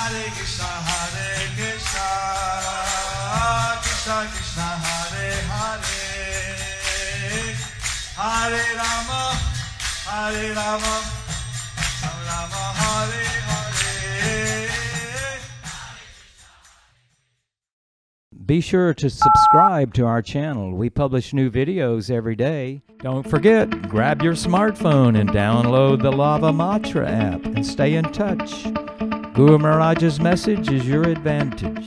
Hare Krishna Krishna Krishna Hare Hare Hare Rama Rama Rama Hare Hare. Be sure to subscribe to our channel. We publish new videos every day. Don't forget, grab your smartphone and download the Lava Matra app and stay in touch. Guru Maharaj's message is your advantage.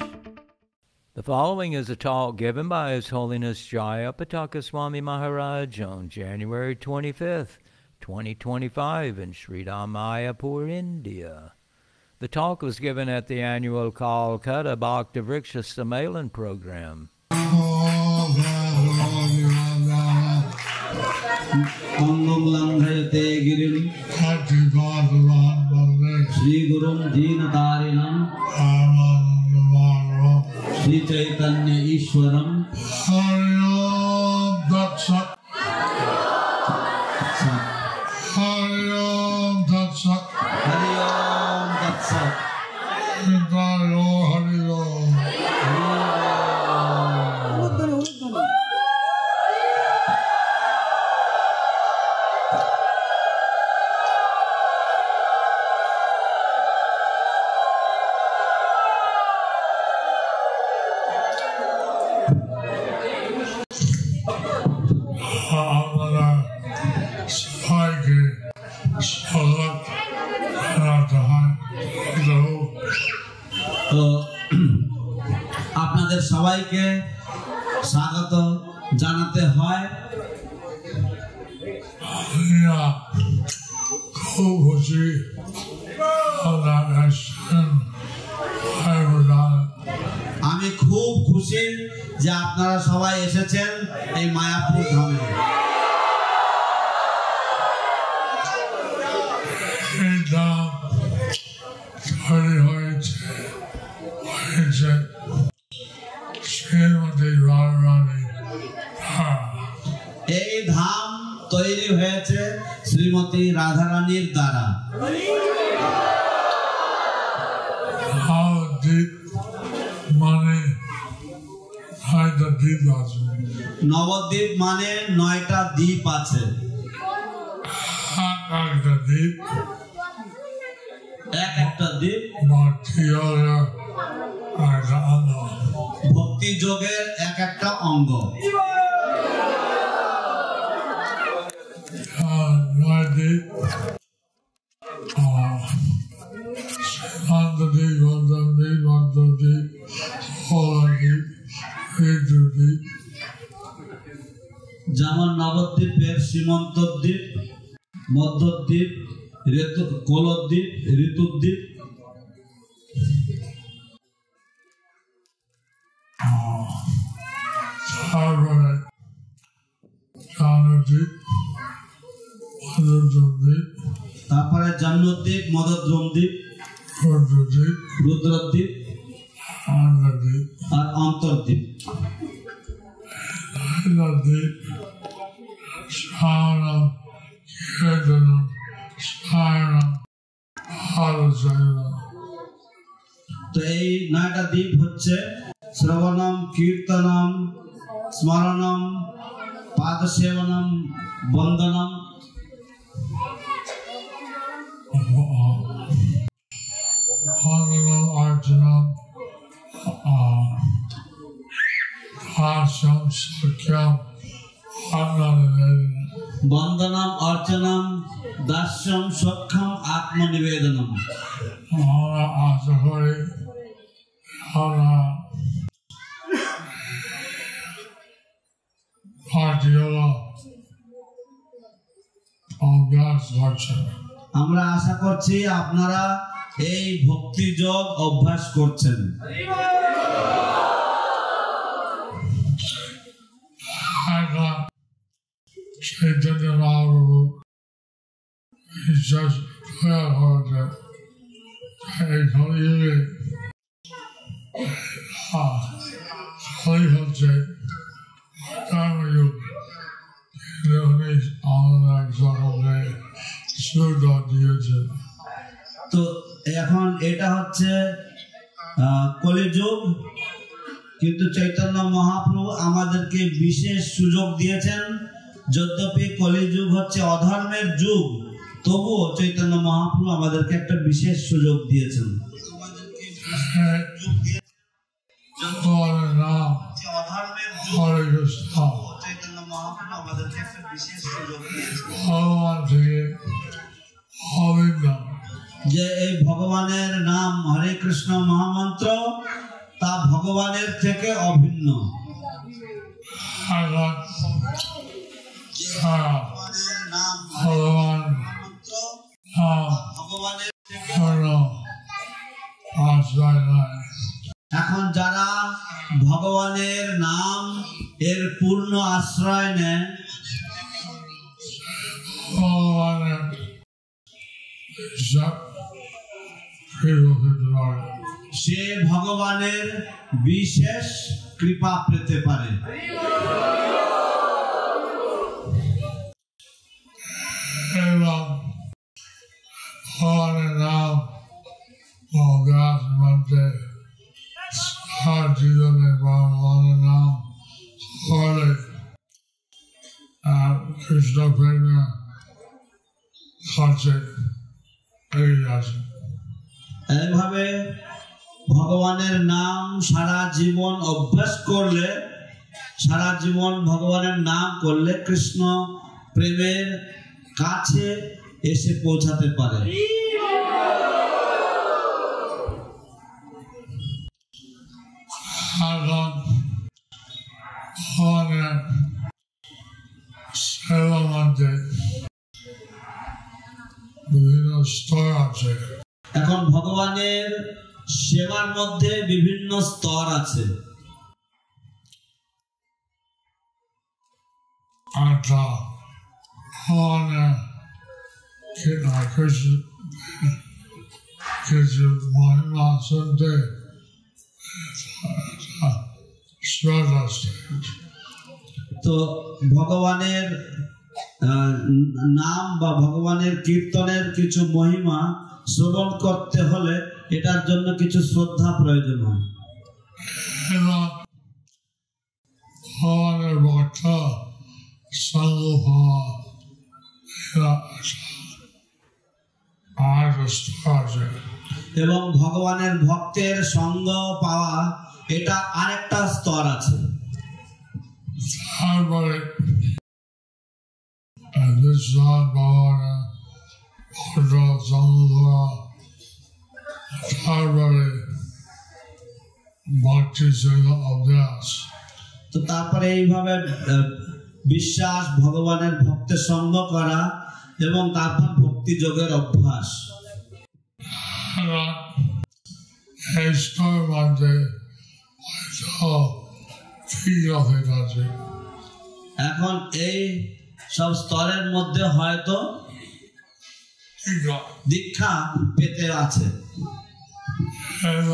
The following is a talk given by His Holiness Jayapataka Swami Maharaj on January 25th, 2025 in Sri Mayapur, India. The talk was given at the annual Calcutta Bhakti Vriksha Sammelan program. Shri Gurum Deenatarinam Shri Chaitanya Ishwaram Hariom Datsat Hariom Datsat Hariom Datsat Hariyo Hariyo আপনাদের সবাইকে স্বাগত জানাতে হয়। খুব খুশি আমি খুব খুশি যে আপনারা সবাই এসেছেন এই মায়াপুর ধামে। এই ধাম তৈরি হয়েছে শ্রীমতী রাধারানী দ্বারা। এই ধাম তৈরি হয়েছে শ্রীমতী রাধারানীর দ্বারা। নবদ্বীপ মানে 9টা দ্বীপ আছে। এক একটা দ্বীপ ভক্তি যোগের এক একটা অঙ্গ। যেমন নবদ্বীপের সীমন্তদ্বীপ, মধ্যদ্বীপ, কোলদ্বীপ, ঋতুদ্বীপ। তারপরে জাহ্নদ্বীপ, মদদ্রমদ্বীপ, রুদ্রদ্বীপ আর অন্তর্দ্বীপ। তো এই 9টা দ্বীপ হচ্ছে শ্রবণম, কীর্তনম, স্মরণম, পাদসেবনম, বন্দনম। বন্দনম, অর্চনম, দাস্যম, সক্ষম, আত্মনিবেদনম। আমরা আশা করি আমরা অভ্যাস করছেন। আমরা আশা করছি আপনারা এই ভক্তি যোগ অভ্যাস করছেন। চৈতন্য মহাপ্রভু বিশ্বাস করেছে এই কলিযুগে কলি হচ্ছে কর্মযুগ, উনি আমাদের সকলকে সুযোগ দিয়েছেন। তো এখন এটা হচ্ছে হচ্ছে কলিযুগ, কিন্তু চৈতন্য মহাপ্রভু আমাদেরকে বিশেষ সুযোগ দিয়েছেন। যদ্যপি কলিযুগ হচ্ছে অধর্মের যুগ, তবুও চৈতন্য মহাপ্রভু আমাদেরকে একটা বিশেষ সুযোগ দিয়েছেন। চৈতন্য মহাপ্রভু আমাদেরকে একটা বিশেষ সুযোগ দিয়েছেন যে এই ভগবানের নাম হরে কৃষ্ণ মহামন্ত্র তা ভগবানের থেকে অভিন্ন। এখন যারা ভগবানের নাম এর পূর্ণ আশ্রয় নেয়, সে ভগবানের বিশেষ কৃপা পেতে পারে। এবং ভগবানের নাম অভ্যাস মধ্যে সারা জীবনে ভগবানের নাম বলে কৃষ্ণ প্রেমে কাছে এগিয়ে আসে। এইভাবে ভগবানের নাম সারা জীবন অভ্যাস করলে, সারা জীবন ভগবানের নাম করলে কৃষ্ণ প্রেমের কাছে এসে পৌঁছাতে পারে। ভগবানের সেবার মধ্যে বিভিন্ন স্তর আছে। এখন ভগবানের সেবার মধ্যে বিভিন্ন স্তর আছে। ভগবানের কিছু মহিমা শুনতে তো ভগবানের নাম বা ভগবানের কীর্তনের কিছু মহিমা শ্রবণ করতে হলে এটার জন্য কিছু শ্রদ্ধা প্রয়োজন হয়। ভগবানের ভক্ত সঙ্গ হওয়া এবং ভগবানের ভক্তের সঙ্গ পাওয়া এটা আরেকটা স্তর আছে। তারপরে তারপরে ভক্তি অভ্যাস। তো তারপরে এইভাবে বিশ্বাস, ভগবানের ভক্তের সঙ্গ করা এবং তারপর ভক্তি যোগের অভ্যাস। এই স্তর মধ্যে এখন এই সব স্তরের মধ্যে হয়তো দীক্ষা পেতে আছে,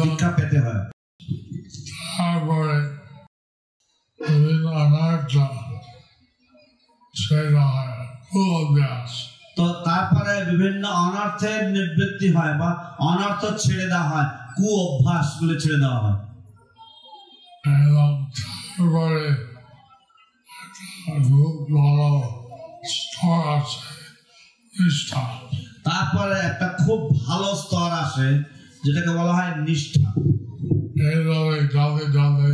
দীক্ষা পেতে হয়। তারপরে বিভিন্ন অনর্থ ছেড়ে হয় অভ্যাস। তো তারপরে বিভিন্ন অনর্থের নিবৃত্তি হয় বা অনর্থ ছেড়ে দেওয়া হয়, কু অভ্যাস গুলো ছেড়ে দেওয়া হয়। এবং তারপরে ভালো স্তর আছে নিষ্ঠা। তারপরে একটা খুব ভালো স্তর আসে যেটাকে বলা হয় নিষ্ঠা। এইভাবে ধাপে ধাপে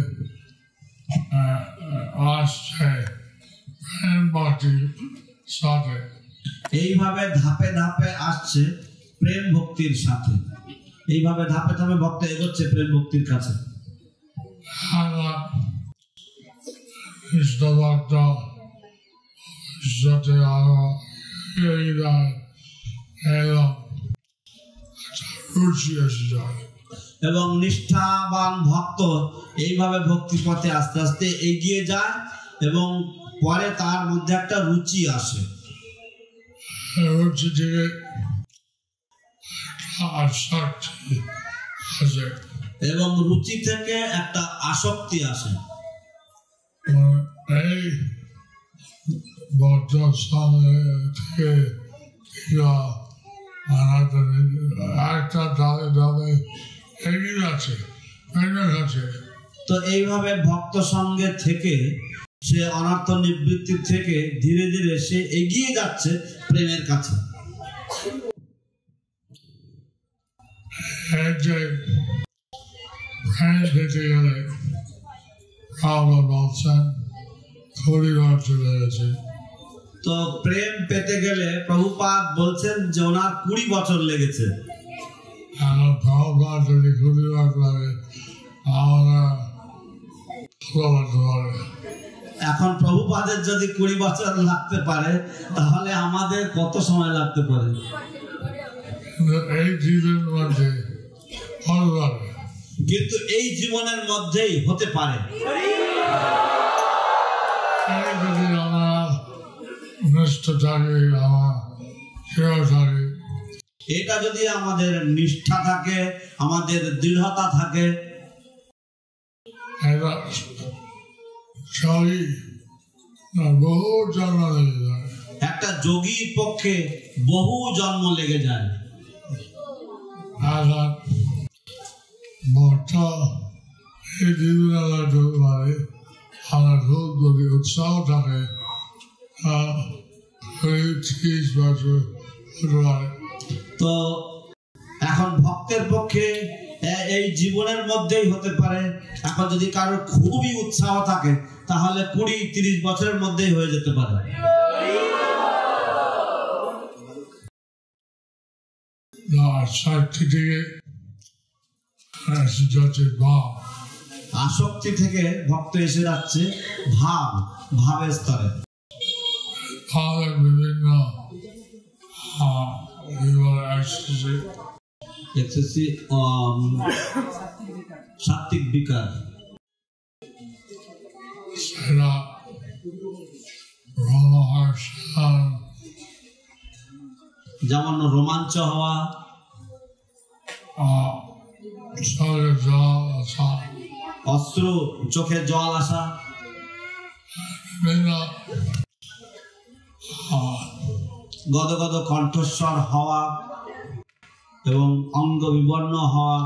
আসছে প্রেম ভক্তির সাথে। এইভাবে ধাপে ধাপে আসছে প্রেম ভক্তির সাথে। এইভাবে ধাপে ধাপে ভক্ত এগোচ্ছে প্রেম ভক্তির কাছে। এবং নিষ্ঠাবান ভক্ত এইভাবে ভক্তি পথে আস্তে আস্তে এগিয়ে যায় এবং পরে তার মধ্যে একটা রুচি আসে। রুচি থেকে আসক্তি আসে এবং রুচি থেকে একটা আসক্তি আসে। এই ভক্ত সঙ্গে থেকে একটা ধাপে ধাপে এগিয়ে যাচ্ছে প্রেমের কাছে। তো এইভাবে ভক্ত সঙ্গে থেকে সে অনর্থ নিবৃত্তি থেকে ধীরে ধীরে সে এগিয়ে যাচ্ছে প্রেমের কাছে। যে প্রেম পেতে গেলে প্রভু বলছেন 20 বার চলে গেছে। তো প্রেম পেতে গেলে প্রভুপাদ বলছেন যে ওনার 20 বছর লেগেছে। এখন প্রভুপাদ যদি 20 বার লাগে আমরা এখন প্রভুপাদের যদি 20 বছর লাগতে পারে তাহলে আমাদের কত সময় লাগতে পারে? এই জীবনের মধ্যে কিন্তু এই জীবনের মধ্যেই হতে পারে। যদি আমার নিষ্ঠ থাকে, আমার সেবা থাকে, এটা যদি আমাদের নিষ্ঠা থাকে, আমাদের দৃঢ়তা থাকে, এটা সবই বহু জন্ম লেগে যায়। একটা যোগীর পক্ষে বহু জন্ম লেগে যায়। এখন ভক্ত এই জীবনে ঢুকতে পারে, আমার খুব যদি উৎসাহ থাকে 30 বছর হতে পারে। তো এখন ভক্তের পক্ষে এই জীবনের মধ্যেই হতে পারে। এখন যদি কারোর খুবই উৎসাহ থাকে তাহলে 20-30 বছরের মধ্যেই হয়ে যেতে পারে। আসক্তি থেকে ভক্ত এসে যাচ্ছে ভাবের স্তরে। ভাবের বিভিন্ন সাত্বিক বিকার, সেটা যেমন রোমাঞ্চ হওয়া, অশ্রু চোখে জল আসা, গদগদ কণ্ঠস্বর হওয়া এবং অঙ্গ বিবর্ণ হওয়া,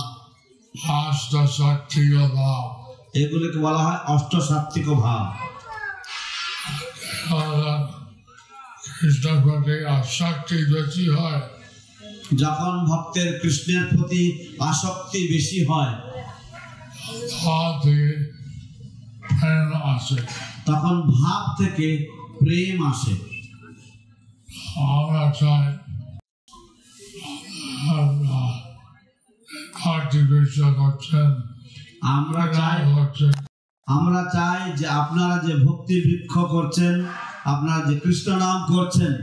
এগুলিকে বলা হয় অষ্টসাত্ত্বিক ভাব। কৃষ্ণের প্রতি আসক্তি বেশি হয়, যখন ভক্তের কৃষ্ণের প্রতি আসক্তি বেশি হয় তখন ভাব থেকে প্রেম আসে। আমরা চাই করছেন, আমরা চাই যে আপনারা যে ভক্তি বৃক্ষ করছেন, আপনারা যে কৃষ্ণ নাম করছেন,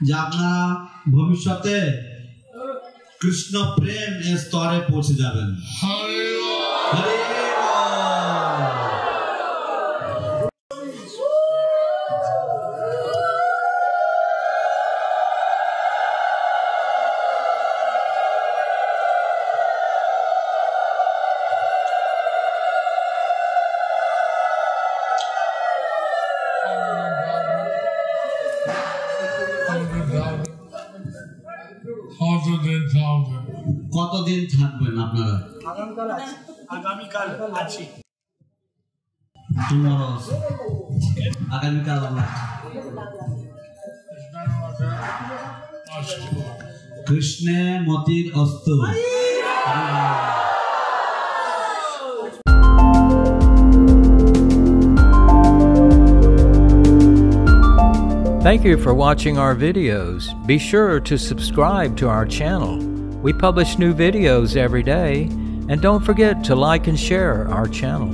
যে আপনারা ভবিষ্যতে কৃষ্ণ প্রেম এর স্তরে পৌঁছে যাবেন। হরে বল। কতদিন থাকবেন আপনারা? আগামীকাল আছি। আগামীকাল কৃষ্ণে মতির অস্তু। Thank you for watching our videos. Be sure to subscribe to our channel. We publish new videos every day, and don't forget to like and share our channel.